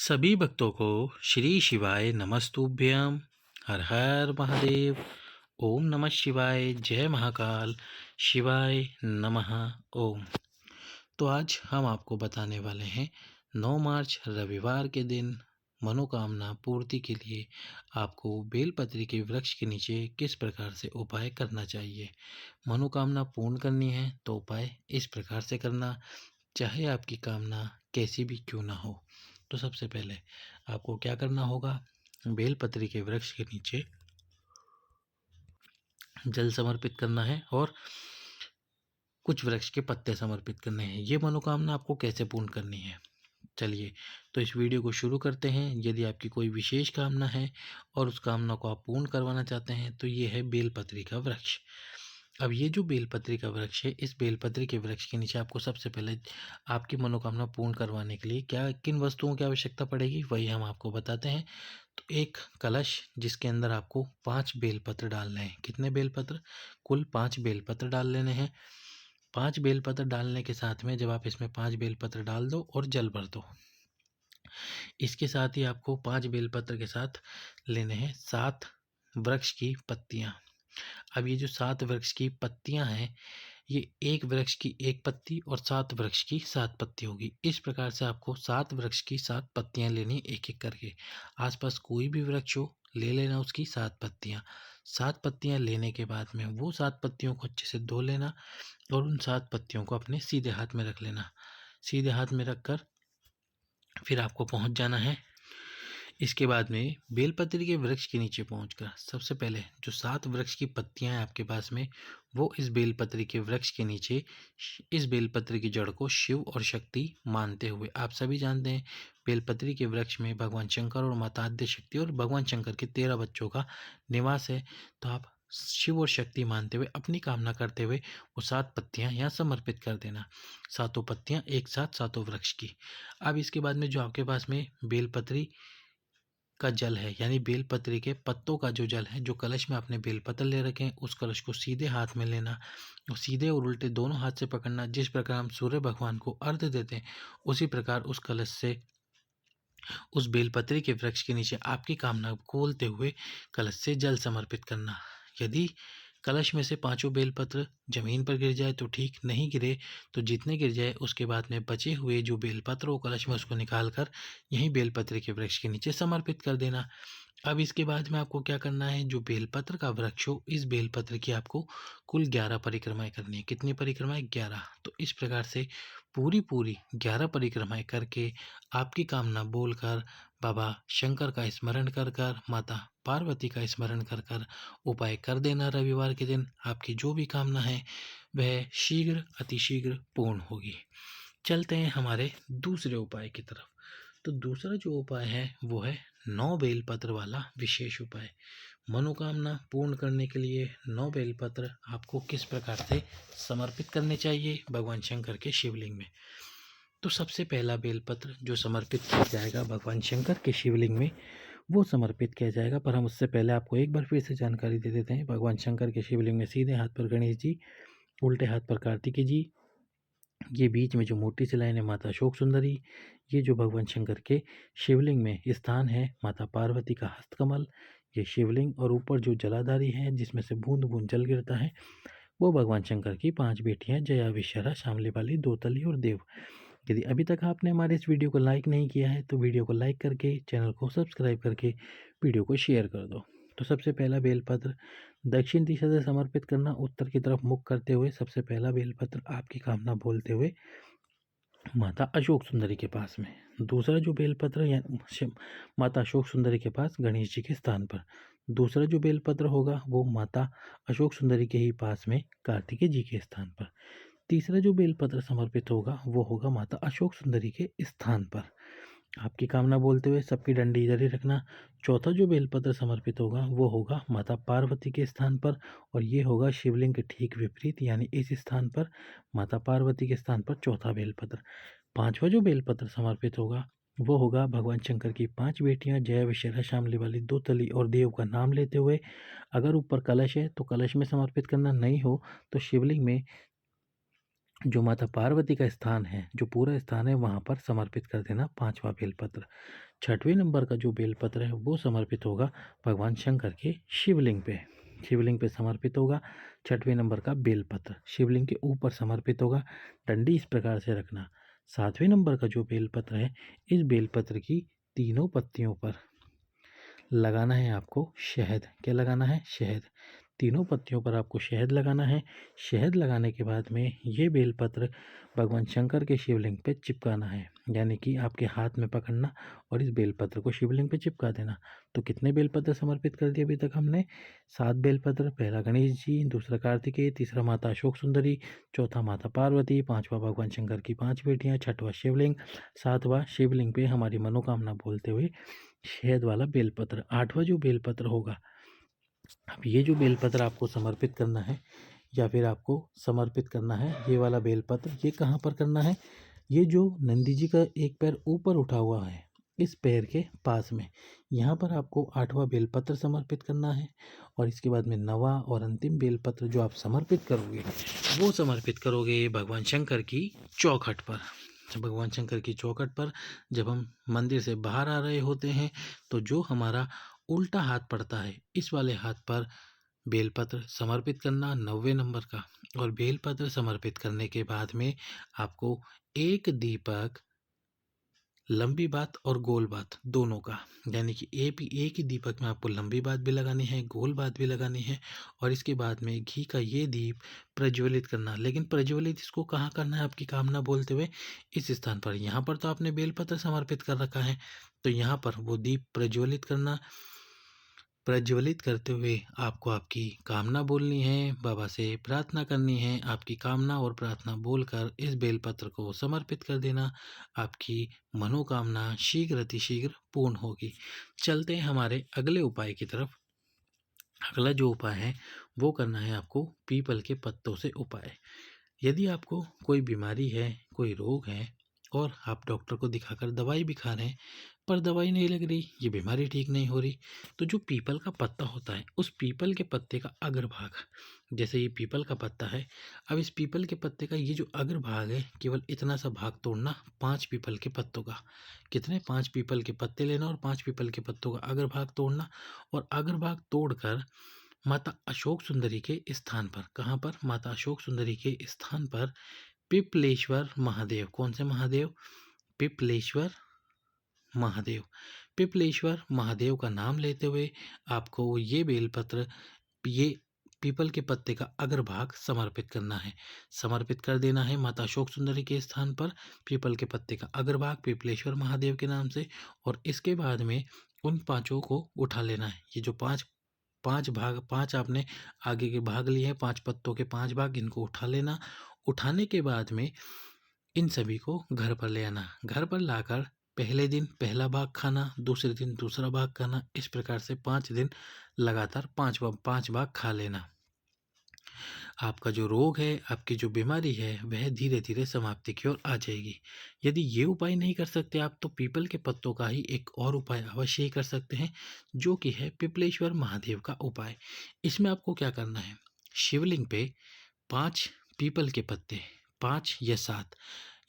सभी भक्तों को श्री शिवाय नमस्तुभ्यम। हर हर महादेव। ओम नमः शिवाय। जय महाकाल। शिवाय नमः। ओम। तो आज हम आपको बताने वाले हैं 9 मार्च रविवार के दिन मनोकामना पूर्ति के लिए आपको बेलपत्री के वृक्ष के नीचे किस प्रकार से उपाय करना चाहिए। मनोकामना पूर्ण करनी है तो उपाय इस प्रकार से करना, चाहे आपकी कामना कैसी भी क्यों ना हो। तो सबसे पहले आपको क्या करना होगा, बेलपत्री के वृक्ष के नीचे जल समर्पित करना है और कुछ वृक्ष के पत्ते समर्पित करने हैं। ये मनोकामना आपको कैसे पूर्ण करनी है, चलिए तो इस वीडियो को शुरू करते हैं। यदि आपकी कोई विशेष कामना है और उस कामना को आप पूर्ण करवाना चाहते हैं तो ये है बेलपत्री का वृक्ष। अब ये जो बेलपत्री का वृक्ष है, इस बेलपत्री के वृक्ष के नीचे आपको सबसे पहले आपकी मनोकामना पूर्ण करवाने के लिए क्या किन वस्तुओं की आवश्यकता पड़ेगी वही हम आपको बताते हैं। तो एक कलश जिसके अंदर आपको 5 बेलपत्र डालने हैं। कितने बेलपत्र? कुल 5 बेलपत्र डाल लेने हैं। 5 बेलपत्र डालने के साथ में जब आप इसमें 5 बेलपत्र डाल दो और जल भर दो, इसके साथ ही आपको 5 बेलपत्र के साथ लेने हैं 7 वृक्ष की पत्तियां। अब ये जो 7 वृक्ष की पत्तियां हैं, ये एक वृक्ष की एक पत्ती और 7 वृक्ष की 7 पत्ती होगी। इस प्रकार से आपको 7 वृक्ष की 7 पत्तियां लेनी एक एक करके। आसपास कोई भी वृक्ष हो, ले लेना उसकी 7 पत्तियां। 7 पत्तियां लेने के बाद में वो 7 पत्तियों को अच्छे से धो लेना और उन 7 पत्तियों को अपने सीधे हाथ में रख लेना। सीधे हाथ में रखकर फिर आपको पहुंच जाना है। इसके बाद में बेलपत्री के वृक्ष के नीचे पहुंचकर सबसे पहले जो 7 वृक्ष की पत्तियां हैं आपके पास में, वो इस बेलपत्री के वृक्ष के नीचे इस बेलपत्री की जड़ को शिव और शक्ति मानते हुए, आप सभी जानते हैं बेलपत्री के वृक्ष में भगवान शंकर और माता आद्य शक्ति और भगवान शंकर के 13 बच्चों का निवास है। तो आप शिव और शक्ति मानते हुए अपनी कामना करते हुए वो 7 पत्तियां यहाँ समर्पित कर देना। 7 पत्तियां एक साथ 7 वृक्ष की। अब इसके बाद में जो आपके पास में बेलपत्री का जल है, यानी बेलपत्री के पत्तों का जो जल है, जो कलश में आपने बेलपत्र ले रखे हैं, उस कलश को सीधे हाथ में लेना और सीधे और उल्टे दोनों हाथ से पकड़ना। जिस प्रकार हम सूर्य भगवान को अर्घ्य देते हैं, उसी प्रकार उस कलश से उस बेलपत्री के वृक्ष के नीचे आपकी कामना खोलते हुए कलश से जल समर्पित करना। यदि कलश में से 5 बेलपत्र जमीन पर गिर जाए तो ठीक, नहीं गिरे तो जितने गिर जाए उसके बाद में बचे हुए जो बेलपत्र हो कलश में, उसको निकाल कर यहीं बेलपत्र के वृक्ष के नीचे समर्पित कर देना। अब इसके बाद में आपको क्या करना है, जो बेलपत्र का वृक्ष हो, इस बेलपत्र की आपको कुल 11 परिक्रमाएं करनी है। कितनी परिक्रमाएं? 11। तो इस प्रकार से पूरी 11 परिक्रमाएं करके आपकी कामना बोलकर, बाबा शंकर का स्मरण कर कर, माता पार्वती का स्मरण कर कर उपाय कर देना। रविवार के दिन आपकी जो भी कामना है वह शीघ्र अतिशीघ्र पूर्ण होगी। चलते हैं हमारे दूसरे उपाय की तरफ। तो दूसरा जो उपाय है वो है 9 बेलपत्र वाला विशेष उपाय। मनोकामना पूर्ण करने के लिए 9 बेलपत्र आपको किस प्रकार से समर्पित करने चाहिए भगवान शंकर के शिवलिंग में। तो सबसे पहला बेलपत्र जो समर्पित किया जाएगा भगवान शंकर के शिवलिंग में, वो समर्पित किया जाएगा। पर हम उससे पहले आपको एक बार फिर से जानकारी दे देते हैं। भगवान शंकर के शिवलिंग में सीधे हाथ पर गणेश जी, उल्टे हाथ पर कार्तिकेय जी, ये बीच में जो मोटी सी लाइन है माता अशोक सुंदरी। ये जो भगवान शंकर के शिवलिंग में स्थान है माता पार्वती का हस्तकमल, ये शिवलिंग। और ऊपर जो जलाधारी है जिसमें से बूंद बूंद जल गिरता है, वो भगवान शंकर की 5 बेटियां जया, विषहरा, शामलीवाली, दोतली और देव। यदि अभी तक आपने हमारे इस वीडियो को लाइक नहीं किया है तो वीडियो को लाइक करके, चैनल को सब्सक्राइब करके वीडियो को शेयर कर दो। तो सबसे पहला बेलपत्र दक्षिण दिशा से समर्पित करना, उत्तर की तरफ मुख करते हुए। सबसे पहला बेलपत्र आपकी कामना बोलते हुए माता अशोक सुंदरी के पास में। दूसरा जो बेलपत्र या माता अशोक सुंदरी के पास गणेश जी के स्थान पर। दूसरा जो बेलपत्र होगा वो माता अशोक सुंदरी के ही पास में कार्तिकेय जी के स्थान पर। तीसरा जो बेलपत्र समर्पित होगा वो होगा माता अशोक सुंदरी के स्थान पर, आपकी कामना बोलते हुए। सबकी डंडी इधर ही रखना। चौथा जो बेलपत्र समर्पित होगा वो होगा माता पार्वती के स्थान पर, और ये होगा शिवलिंग के ठीक विपरीत, यानी इस स्थान पर माता पार्वती के स्थान पर चौथा बेलपत्र। पांचवा जो बेलपत्र समर्पित होगा वो होगा भगवान शंकर की 5 बेटियां जया, विषहरा, शामलीवाली, दोतली और देव का नाम लेते हुए। अगर ऊपर कलश है तो कलश में समर्पित करना, नहीं हो तो शिवलिंग में जो माता पार्वती का स्थान है, जो पूरा स्थान है, वहाँ पर समर्पित कर देना 5वां बेलपत्र। 6वें नंबर का जो बेलपत्र है वो समर्पित होगा भगवान शंकर के शिवलिंग पे। शिवलिंग पे समर्पित होगा 6वें नंबर का बेलपत्र, शिवलिंग के ऊपर समर्पित होगा। डंडी इस प्रकार से रखना। 7वें नंबर का जो बेलपत्र है, इस बेलपत्र की तीनों पत्तियों पर लगाना है आपको शहद। क्या लगाना है? शहद। तीनों पत्तियों पर आपको शहद लगाना है। शहद लगाने के बाद में ये बेलपत्र भगवान शंकर के शिवलिंग पे चिपकाना है, यानी कि आपके हाथ में पकड़ना और इस बेलपत्र को शिवलिंग पे चिपका देना। तो कितने बेलपत्र समर्पित कर दिए अभी तक हमने? 7 बेलपत्र। पहला गणेश जी, दूसरा कार्तिकेय, तीसरा माता अशोक सुंदरी, चौथा माता पार्वती, 5वां भगवान शंकर की 5 बेटियां, 6वां शिवलिंग, 7वां शिवलिंग पे हमारी मनोकामना बोलते हुए शहद वाला बेलपत्र। 8वां जो बेलपत्र होगा, अब ये जो बेलपत्र आपको समर्पित करना है या फिर आपको समर्पित करना है, ये वाला बेलपत्र, ये कहाँ पर करना है? ये जो नंदी जी का एक पैर ऊपर उठा हुआ है, इस पैर के पास में, यहाँ पर आपको 8वां बेलपत्र समर्पित करना है। और इसके बाद में 9वां और अंतिम बेलपत्र जो आप समर्पित करोगे, वो समर्पित करोगे भगवान शंकर की चौखट पर। भगवान शंकर की चौखट पर जब हम मंदिर से बाहर आ रहे होते हैं, तो जो हमारा उल्टा हाथ पड़ता है, इस वाले हाथ पर बेलपत्र समर्पित करना 9वें नंबर का। और बेलपत्र समर्पित करने के बाद में आपको एक दीपक, लंबी बात और गोल बात दोनों का, यानी कि एक ही दीपक में आपको लंबी बात भी लगानी है, गोल बात भी लगानी है। और इसके बाद में घी का ये दीप प्रज्वलित करना। लेकिन प्रज्वलित इसको कहाँ करना है आपकी कामना बोलते हुए? इस स्थान पर। यहाँ पर तो आपने बेलपत्र समर्पित कर रखा है, तो यहाँ पर वो दीप प्रज्वलित करना। प्रज्वलित करते हुए आपको आपकी कामना बोलनी है, बाबा से प्रार्थना करनी है। आपकी कामना और प्रार्थना बोलकर इस बेलपत्र को समर्पित कर देना। आपकी मनोकामना शीघ्र अतिशीघ्र पूर्ण होगी। चलते हैं हमारे अगले उपाय की तरफ। अगला जो उपाय है वो करना है आपको पीपल के पत्तों से उपाय। यदि आपको कोई बीमारी है, कोई रोग है और आप डॉक्टर को दिखाकर दवाई भी खा रहे हैं, पर दवाई नहीं लग रही, ये बीमारी ठीक नहीं हो रही, तो जो पीपल का पत्ता होता है, उस पीपल के पत्ते का अग्रभाग, जैसे ये पीपल का पत्ता है, अब इस पीपल के पत्ते का ये जो अग्रभाग है, केवल इतना सा भाग तोड़ना 5 पीपल के पत्तों का। कितने? 5 पीपल के पत्ते लेना और 5 पीपल के पत्तों का अग्रभाग तोड़ना। और अग्रभाग तोड़कर माता अशोक सुंदरी के स्थान पर, कहाँ पर? माता अशोक सुंदरी के स्थान पर पिपलेश्वर महादेव। कौन से महादेव? पिपलेश्वर महादेव। पिपलेश्वर महादेव का नाम लेते हुए आपको ये बेलपत्र, ये पीपल के पत्ते का अग्रभाग समर्पित करना है। समर्पित कर देना है माता अशोक सुंदरी के स्थान पर पीपल के पत्ते का अग्रभाग पिपलेश्वर महादेव के नाम से। और इसके बाद में उन पांचों को उठा लेना है। ये जो पांच पांच भाग, पांच आपने आगे के भाग लिए हैं, 5 पत्तों के 5 भाग, इनको उठा लेना। उठाने के बाद में इन सभी को घर पर ले आना। घर पर लाकर पहले दिन पहला भाग खाना, दूसरे दिन दूसरा भाग खाना, इस प्रकार से 5 दिन लगातार 5 भाग खा लेना। आपका जो रोग है, आपकी जो बीमारी है, वह धीरे धीरे समाप्ति की ओर आ जाएगी। यदि ये उपाय नहीं कर सकते आप, तो पीपल के पत्तों का ही एक और उपाय अवश्य ही कर सकते हैं, जो कि है पिपलेश्वर महादेव का उपाय। इसमें आपको क्या करना है? शिवलिंग पे 5 पीपल के पत्ते, 5 या 7,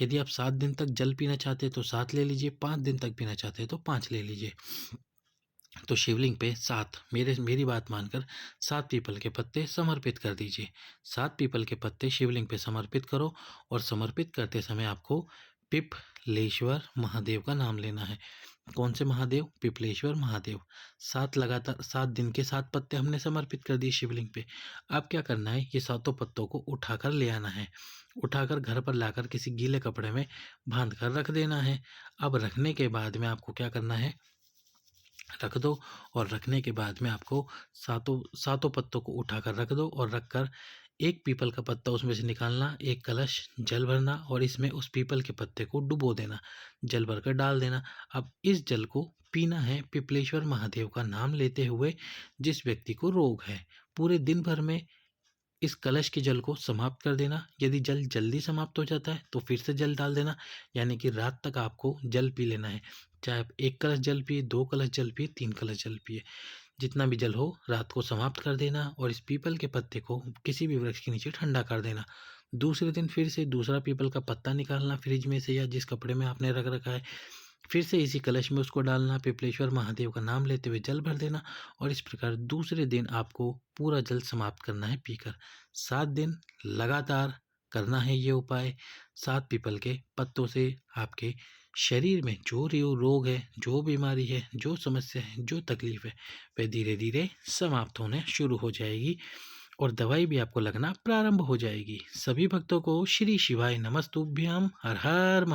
यदि आप 7 दिन तक जल पीना चाहते हैं तो 7 ले लीजिए, 5 दिन तक पीना चाहते हैं तो 5 ले लीजिए। तो शिवलिंग पे 7, मेरी बात मानकर 7 पीपल के पत्ते समर्पित कर दीजिए। 7 पीपल के पत्ते शिवलिंग पे समर्पित करो। और समर्पित करते समय आपको पिपलेश्वर महादेव का नाम लेना है। कौन से महादेव? पिपलेश्वर महादेव। 7 लगातार 7 दिन के 7 पत्ते हमने समर्पित कर दिए शिवलिंग पे। अब क्या करना है? ये सातों पत्तों को उठाकर ले आना है। उठाकर घर पर लाकर किसी गीले कपड़े में बांध कर रख देना है। अब रखने के बाद में आपको क्या करना है? रख दो। और रखने के बाद में आपको सातों पत्तों को उठाकर रख दो। और रखकर एक पीपल का पत्ता उसमें से निकालना, एक कलश जल भरना और इसमें उस पीपल के पत्ते को डुबो देना, जल भरकर डाल देना। अब इस जल को पीना है पिपलेश्वर महादेव का नाम लेते हुए। जिस व्यक्ति को रोग है, पूरे दिन भर में इस कलश के जल को समाप्त कर देना। यदि जल जल्दी समाप्त हो जाता है तो फिर से जल डाल देना, यानी कि रात तक आपको जल पी लेना है। चाहे आप 1 कलश जल पिए, 2 कलश जल पिए, 3 कलश जल पिए, जितना भी जल हो रात को समाप्त कर देना। और इस पीपल के पत्ते को किसी भी वृक्ष के नीचे ठंडा कर देना। दूसरे दिन फिर से दूसरा पीपल का पत्ता निकालना फ्रिज में से या जिस कपड़े में आपने रख रखा है, फिर से इसी कलश में उसको डालना, पिपलेश्वर महादेव का नाम लेते हुए जल भर देना और इस प्रकार दूसरे दिन आपको पूरा जल समाप्त करना है पीकर। 7 दिन लगातार करना है ये उपाय। 7 पीपल के पत्तों से आपके शरीर में जो रोग है, जो बीमारी है, जो समस्या है, जो तकलीफ है, वह धीरे धीरे समाप्त होने शुरू हो जाएगी और दवाई भी आपको लगना प्रारंभ हो जाएगी। सभी भक्तों को श्री शिवाय नमस्तुभ्यम। हर हर